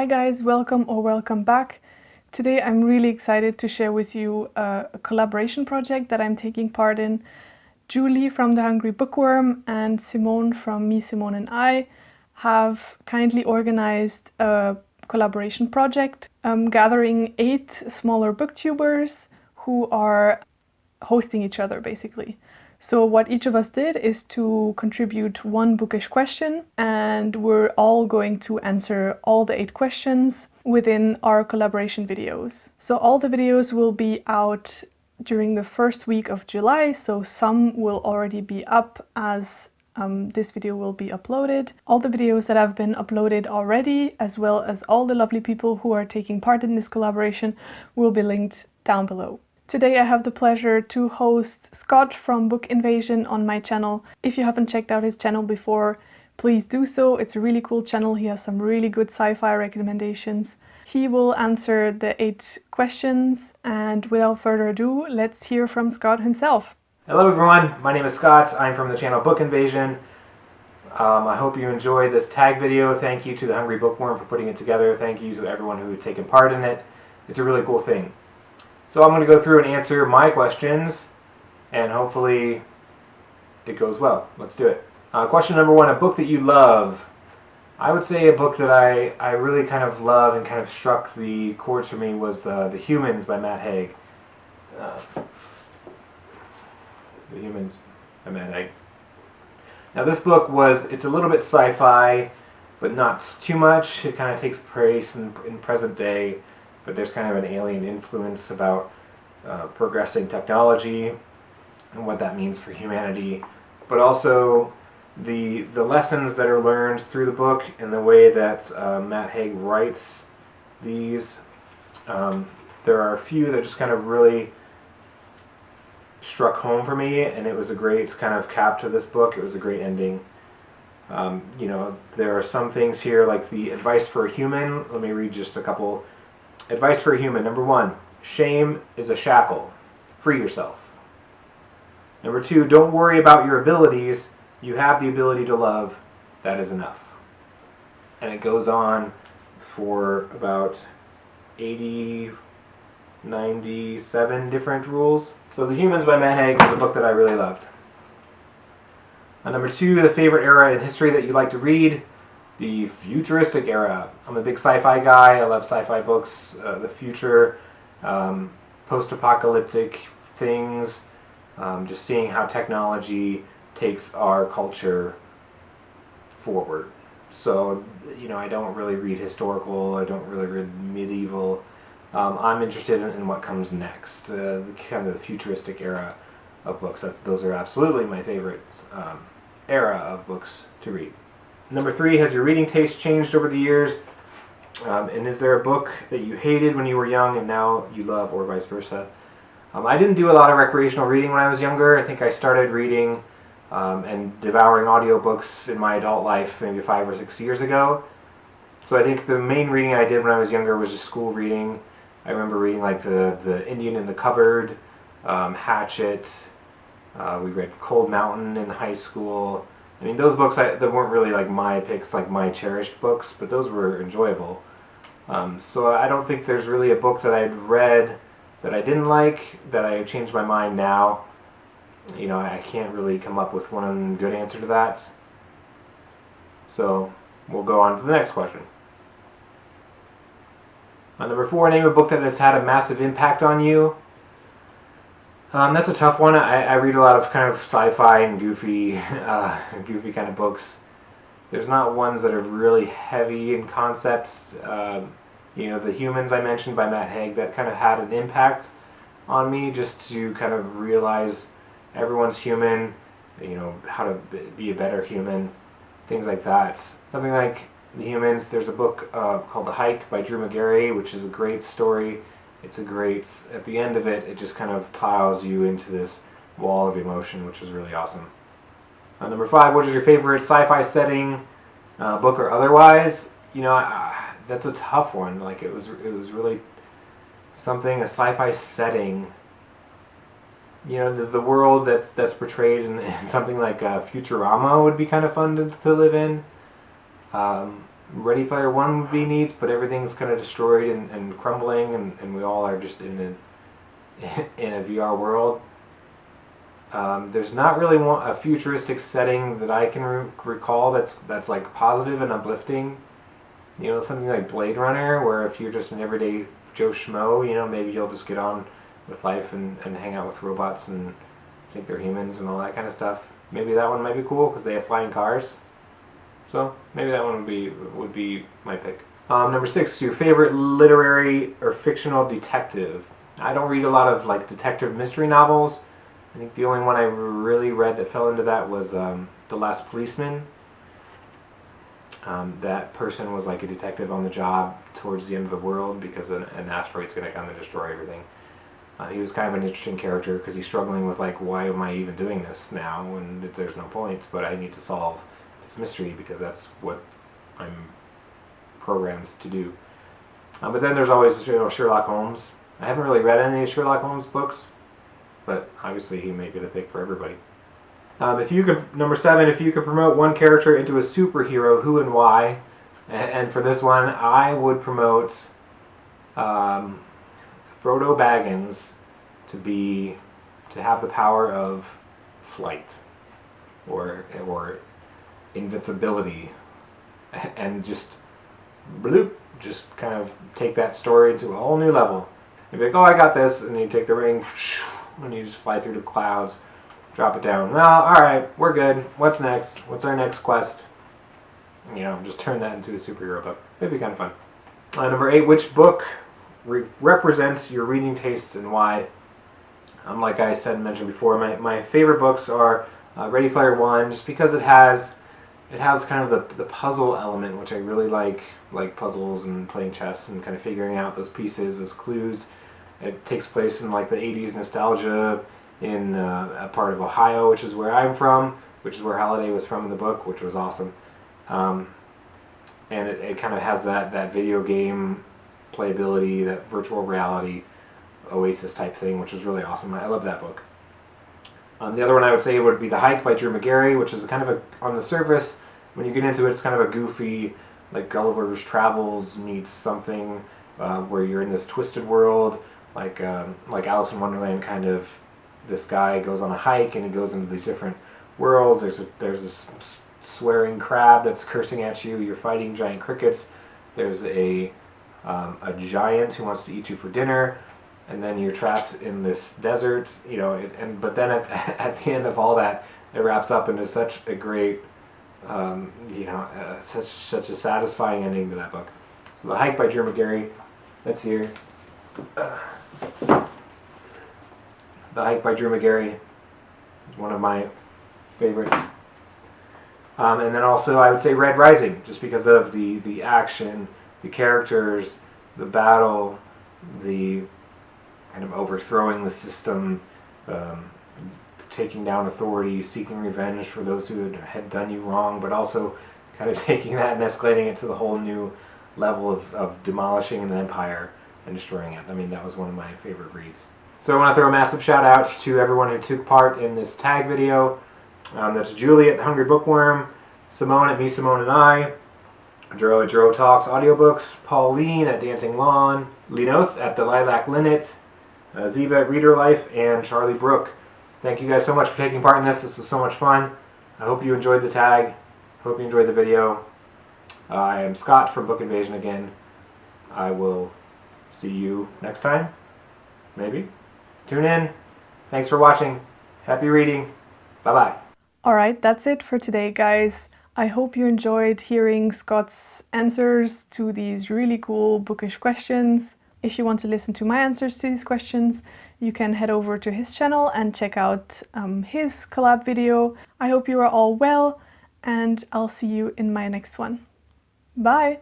Hi guys, welcome back. Today I'm really excited to share with you a collaboration project that I'm taking part in. Julie from the Hungry Bookworm and Simone from Me, Simone and I have kindly organized a collaboration project, gathering 8 smaller booktubers who are hosting each other basically. So what each of us did is to contribute one bookish question, and we're all going to answer all the 8 questions within our collaboration videos. So all the videos will be out during the first week of July, so some will already be up as this video will be uploaded. All the videos that have been uploaded already, as well as all the lovely people who are taking part in this collaboration, will be linked down below. Today I have the pleasure to host Scott from Book Invasion on my channel. If you haven't checked out his channel before, please do so. It's a really cool channel. He has some really good sci-fi recommendations. He will answer the 8 questions, and without further ado, let's hear from Scott himself. Hello everyone, my name is Scott. I'm from the channel Book Invasion. I hope you enjoyed this tag video. Thank you to the Hungry Bookworm for putting it together. Thank you to everyone who had taken part in it. It's a really cool thing. So I'm going to go through and answer my questions, and hopefully it goes well. Let's do it. Question number 1, a book that you love. I would say a book that I really kind of love and kind of struck the chords for me was The Humans by Matt Haig. The Humans by Matt Haig. Now this book it's a little bit sci-fi, but not too much. It kind of takes place in present day, but there's kind of an alien influence about progressing technology and what that means for humanity, but also the lessons that are learned through the book and the way that Matt Haig writes these. There are a few that just kind of really struck home for me, and it was a great kind of cap to this book. It was a great ending. You know, there are some things here like the advice for a human. Let me read just a couple. Advice for a human. Number 1, shame is a shackle. Free yourself. Number 2, don't worry about your abilities. You have the ability to love. That is enough. And it goes on for about 97 different rules. So The Humans by Matt Haig is a book that I really loved. Number 2, the favorite era in history that you like to read. The futuristic era. I'm a big sci-fi guy. I love sci-fi books. The future, post-apocalyptic things, just seeing how technology takes our culture forward. So, you know, I don't really read historical. I don't really read medieval. I'm interested in what comes next. The kind of the futuristic era of books. Those are absolutely my favorite era of books to read. Number 3, has your reading taste changed over the years? And is there a book that you hated when you were young and now you love, or vice versa? I didn't do a lot of recreational reading when I was younger. I think I started reading and devouring audiobooks in my adult life maybe 5 or 6 years ago. So I think the main reading I did when I was younger was just school reading. I remember reading like the Indian in the Cupboard, Hatchet. We read Cold Mountain in high school. I mean, those books that weren't really like my picks, like my cherished books, but those were enjoyable. So I don't think there's really a book that I'd read that I didn't like, that I changed my mind now. You know, I can't really come up with one good answer to that. So we'll go on to the next question. Number 4, name a book that has had a massive impact on you. That's a tough one. I read a lot of kind of sci-fi and goofy kind of books. There's not ones that are really heavy in concepts. You know, The Humans I mentioned by Matt Haig, that kind of had an impact on me, just to kind of realize everyone's human, you know, how to be a better human, things like that. Something like The Humans, there's a book called The Hike by Drew Magary, which is a great story. It's a great, at the end of it, it just kind of plows you into this wall of emotion, which was really awesome. Number 5, what is your favorite sci-fi setting, book or otherwise? You know, that's a tough one. Like, it was really something, a sci-fi setting. You know, the world that's portrayed in something like Futurama would be kind of fun to live in. Ready Player One would be neat, but everything's kind of destroyed and crumbling, and we all are just in a VR world. There's not really a futuristic setting that I can recall that's like positive and uplifting. You know, something like Blade Runner, where if you're just an everyday Joe Schmo, you know, maybe you'll just get on with life and hang out with robots and think they're humans and all that kind of stuff. Maybe that one might be cool because they have flying cars. So maybe that one would be my pick. Number 6, your favorite literary or fictional detective. I don't read a lot of like detective mystery novels. I think the only one I really read that fell into that was The Last Policeman. That person was like a detective on the job towards the end of the world because an asteroid's going to come and destroy everything. He was kind of an interesting character because he's struggling with like, why am I even doing this now when there's no points, but I need to solve this mystery because that's what I'm programmed to do. But then there's always, you know, Sherlock Holmes. I haven't really read any of Sherlock Holmes books, but obviously he may be the pick for everybody. Number 7, if you could promote one character into a superhero, who and why? And for this one, I would promote Frodo Baggins to have the power of flight or invincibility, and just bloop, just kind of take that story to a whole new level. You'd be like, oh, I got this, and you take the ring, and you just fly through the clouds, drop it down. Well, alright, we're good. What's next? What's our next quest? You know, just turn that into a superhero book. It'd be kind of fun. Number 8, which book represents your reading tastes and why? Like I mentioned before, my favorite books are Ready Player One, just because it has kind of the puzzle element, which I really like puzzles and playing chess and kind of figuring out those pieces, those clues. It takes place in like the 80s nostalgia in a part of Ohio, which is where I'm from, which is where Halliday was from in the book, which was awesome. And it kind of has that video game playability, that virtual reality Oasis type thing, which is really awesome. I love that book. The other one I would say would be The Hike by Drew McGarry, which is kind of on the surface, when you get into it, it's kind of a goofy, like Gulliver's Travels meets something where you're in this twisted world, like Alice in Wonderland kind of. This guy goes on a hike and he goes into these different worlds. There's this swearing crab that's cursing at you. You're fighting giant crickets. There's a giant who wants to eat you for dinner, and then you're trapped in this desert. You know, but then at the end of all that, it wraps up into such a great, such a satisfying ending to that book. So The Hike by Drew McGarry. That's here. The Hike by Drew McGarry is one of my favorites. And then also I would say Red Rising, just because of the action, the characters, the battle, the kind of overthrowing the system, taking down authority, seeking revenge for those who had done you wrong, but also kind of taking that and escalating it to the whole new level of demolishing an empire and destroying it. I mean, that was one of my favorite reads. So I want to throw a massive shout out to everyone who took part in this tag video. That's Julie at the Hungry Bookworm, Simone at Me, Simone and I, Dro at Dro Talks AudioBooks, Pauline at Dancing Lawn, Llinos at the Lilac Linnet, Ziva at Reader Life, and Charlie Brook. Thank you guys so much for taking part in this. This was so much fun. I hope you enjoyed the tag. I hope you enjoyed the video. I am Scott from Book Invasion again. I will see you next time. Maybe. Tune in. Thanks for watching. Happy reading. Bye-bye. Alright, that's it for today, guys. I hope you enjoyed hearing Scott's answers to these really cool bookish questions. If you want to listen to my answers to these questions, you can head over to his channel and check out his collab video. I hope you are all well, and I'll see you in my next one. Bye!